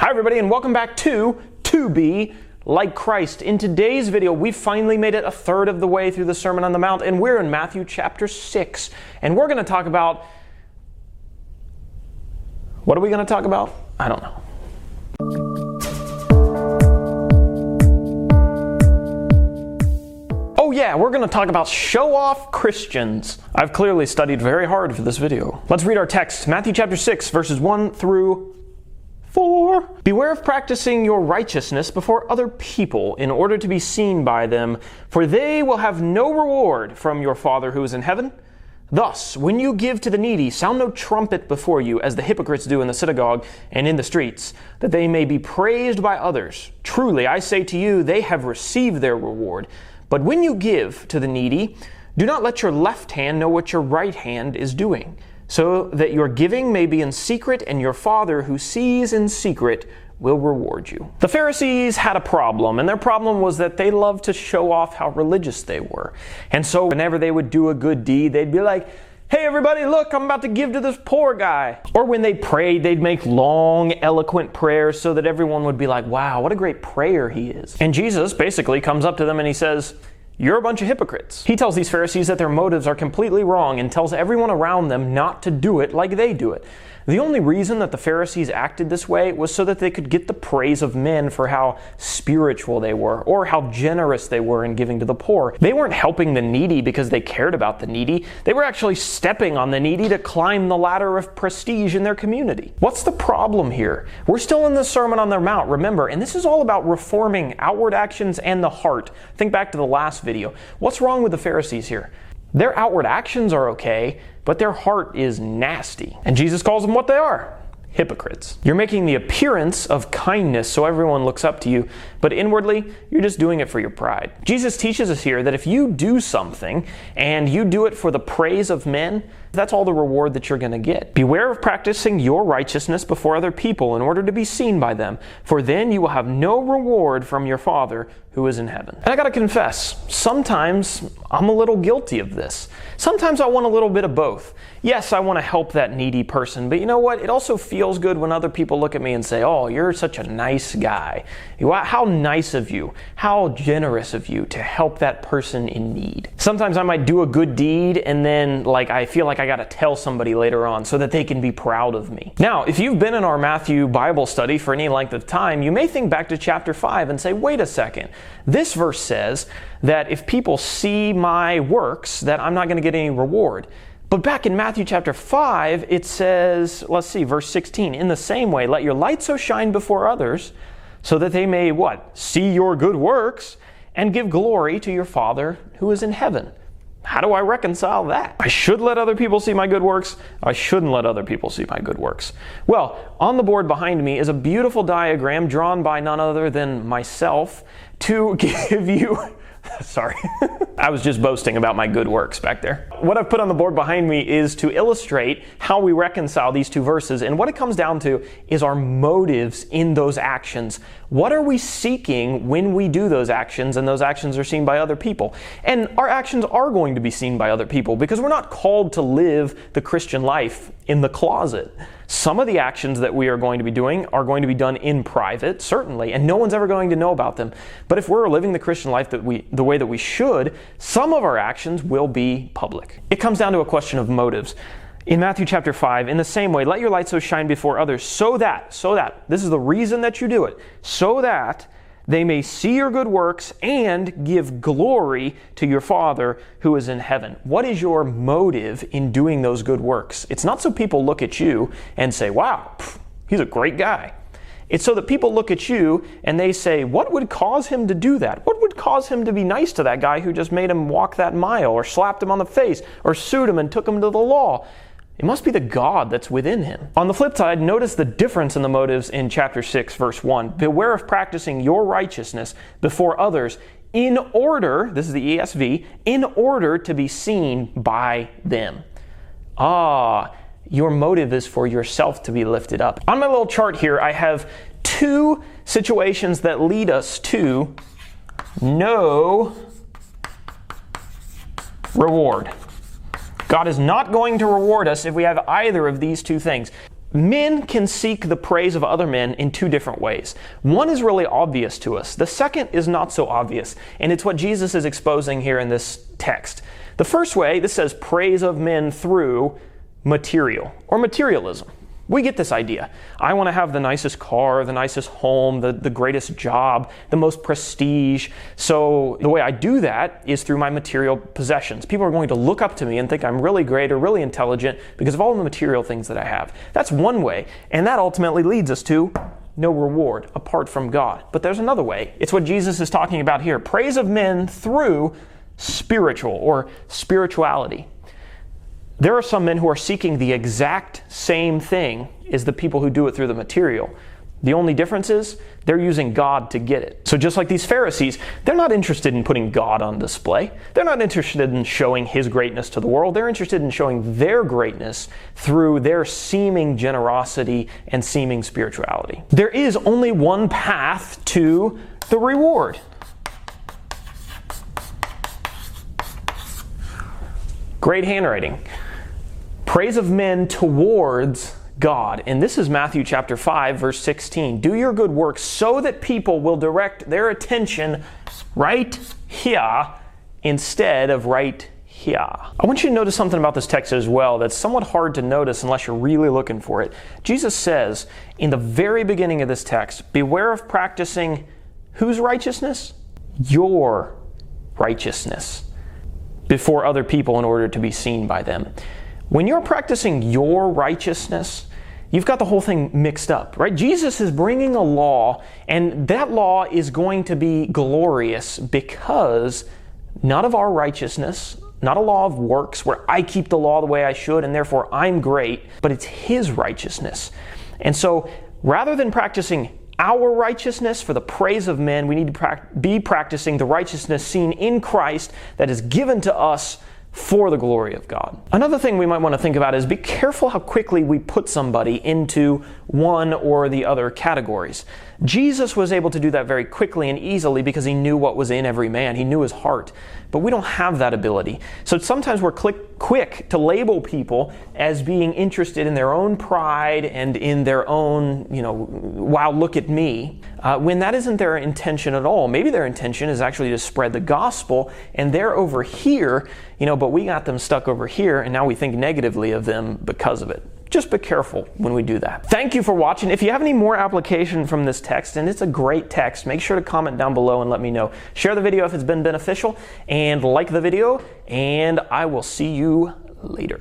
Hi everybody, and welcome back to Be Like Christ. In today's video, we've finally made it a third of the way through the Sermon on the Mount, and we're in Matthew chapter 6. And we're going to talk about... What are we going to talk about? I don't know. Oh yeah, we're going to talk about show-off Christians. I've clearly studied very hard for this video. Let's read our text, Matthew chapter 6, verses 1 through 4. Beware of practicing your righteousness before other people in order to be seen by them, for they will have no reward from your Father who is in heaven. Thus, when you give to the needy, sound no trumpet before you, as the hypocrites do in the synagogue and in the streets, that they may be praised by others. Truly, I say to you, they have received their reward. But when you give to the needy, do not let your left hand know what your right hand is doing, so that your giving may be in secret, and your Father who sees in secret will reward you. The Pharisees had a problem, and their problem was that they loved to show off how religious they were. And so whenever they would do a good deed, they'd be like, "Hey everybody, look, I'm about to give to this poor guy." Or when they prayed, they'd make long, eloquent prayers so that everyone would be like, "Wow, what a great prayer he is." And Jesus basically comes up to them and he says, "You're a bunch of hypocrites." He tells these Pharisees that their motives are completely wrong and tells everyone around them not to do it like they do it. The only reason that the Pharisees acted this way was so that they could get the praise of men for how spiritual they were or how generous they were in giving to the poor. They weren't helping the needy because they cared about the needy. They were actually stepping on the needy to climb the ladder of prestige in their community. What's the problem here? We're still in the Sermon on the Mount, remember, and this is all about reforming outward actions and the heart. Think back to the last video. What's wrong with the Pharisees here? Their outward actions are okay, but their heart is nasty. And Jesus calls them what they are: hypocrites. You're making the appearance of kindness so everyone looks up to you, but inwardly, you're just doing it for your pride. Jesus teaches us here that if you do something and you do it for the praise of men, that's all the reward that you're going to get. Beware of practicing your righteousness before other people in order to be seen by them, for then you will have no reward from your Father who is in heaven. And I gotta confess, sometimes I'm a little guilty of this. Sometimes I want a little bit of both. Yes, I want to help that needy person, but you know what? It also feels good when other people look at me and say, "Oh, you're such a nice guy. How nice of you. How generous of you to help that person in need." Sometimes I might do a good deed and then I feel like I gotta tell somebody later on so that they can be proud of me. Now, if you've been in our Matthew Bible study for any length of time, you may think back to chapter 5 and say, wait a second. This verse says that if people see my works, that I'm not going to get any reward. But back in Matthew chapter 5, it says, let's see, verse 16, "In the same way, let your light so shine before others, so that they may," what? "See your good works and give glory to your Father who is in heaven." How do I reconcile that? I should let other people see my good works. I shouldn't let other people see my good works. Well, on the board behind me is a beautiful diagram drawn by none other than myself to give you... Sorry. I was just boasting about my good works back there. What I've put on the board behind me is to illustrate how we reconcile these two verses. And what it comes down to is our motives in those actions. What are we seeking when we do those actions and those actions are seen by other people? And our actions are going to be seen by other people because we're not called to live the Christian life in the closet. Some of the actions that we are going to be doing are going to be done in private, certainly, and no one's ever going to know about them. But if we're living the Christian life the way that we should, some of our actions will be public. It comes down to a question of motives. In Matthew chapter 5, "In the same way, let your light so shine before others, so that, this is the reason that you do it, so that they may see your good works and give glory to your Father who is in heaven." What is your motive in doing those good works? It's not so people look at you and say, "Wow, he's a great guy." It's so that people look at you and they say, "What would cause him to do that? What would cause him to be nice to that guy who just made him walk that mile or slapped him on the face or sued him and took him to the law? It must be the God that's within him." On the flip side, notice the difference in the motives in chapter 6, verse 1. "Beware of practicing your righteousness before others in order," this is the ESV, "in order to be seen by them." Your motive is for yourself to be lifted up. On my little chart here, I have two situations that lead us to no reward. God is not going to reward us if we have either of these two things. Men can seek the praise of other men in two different ways. One is really obvious to us. The second is not so obvious, and it's what Jesus is exposing here in this text. The first way, this says praise of men through material or materialism. We get this idea. I want to have the nicest car, the nicest home, the greatest job, the most prestige. So the way I do that is through my material possessions. People are going to look up to me and think I'm really great or really intelligent because of all the material things that I have. That's one way, and that ultimately leads us to no reward apart from God. But there's another way. It's what Jesus is talking about here. Praise of men through spiritual or spirituality. There are some men who are seeking the exact same thing as the people who do it through the material. The only difference is they're using God to get it. So just like these Pharisees, they're not interested in putting God on display. They're not interested in showing His greatness to the world. They're interested in showing their greatness through their seeming generosity and seeming spirituality. There is only one path to the reward. Great handwriting. Praise of men towards God. And this is Matthew chapter 5, verse 16. Do your good works so that people will direct their attention right here instead of right here. I want you to notice something about this text as well that's somewhat hard to notice unless you're really looking for it. Jesus says in the very beginning of this text, beware of practicing whose righteousness? Your righteousness before other people in order to be seen by them. When you're practicing your righteousness, you've got the whole thing mixed up, right? Jesus is bringing a law, and that law is going to be glorious because not of our righteousness, not a law of works where I keep the law the way I should and therefore I'm great, but it's His righteousness. And so rather than practicing our righteousness for the praise of men, we need to be practicing the righteousness seen in Christ that is given to us for the glory of God. Another thing we might want to think about is be careful how quickly we put somebody into one or the other categories. Jesus was able to do that very quickly and easily because He knew what was in every man. He knew his heart. But we don't have that ability. So sometimes we're quick to label people as being interested in their own pride and in their own, wow, look at me, when that isn't their intention at all. Maybe their intention is actually to spread the gospel, and they're over here, but we got them stuck over here, and now we think negatively of them because of it. Just be careful when we do that. Thank you for watching. If you have any more application from this text, and it's a great text, make sure to comment down below and let me know. Share the video if it's been beneficial, and like the video, and I will see you later.